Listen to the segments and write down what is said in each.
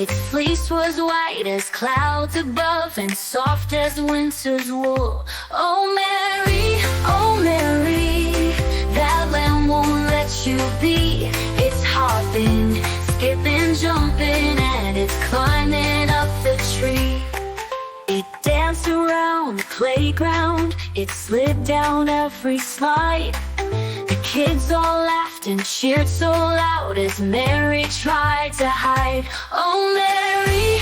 Its fleece was white as clouds above and soft as winter's wool. Oh Mary, that lamb won't let you be. It's hopping, skipping, jumping, and it's climbing up the tree. It danced around the playground, it slid down every slide. The kids all laughed and cheered so loud as Mary tried to hide. Oh Mary,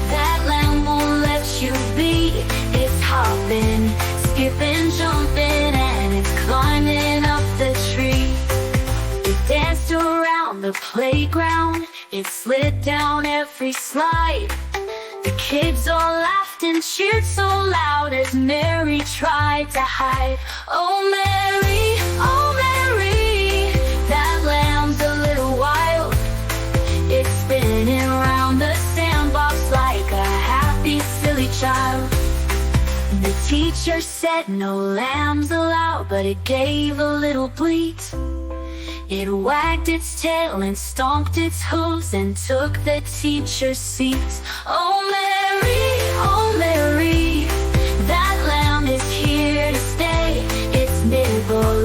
that lamb won't let you be. It's hopping, skipping, jumping, and it's climbing up the tree. It danced around the playground, it slid down every slide. The kids all laughed and cheered so loud as Mary tried to hide. Oh Mary, that lamb's a little wild. It's spinning around the sandbox like a happy, silly child. The teacher said no lambs allowed, but it gave a little bleat. It wagged its tail and stomped its hooves and took the teacher's seat. Oh Mary, that lamb is here to stay. It's nibbled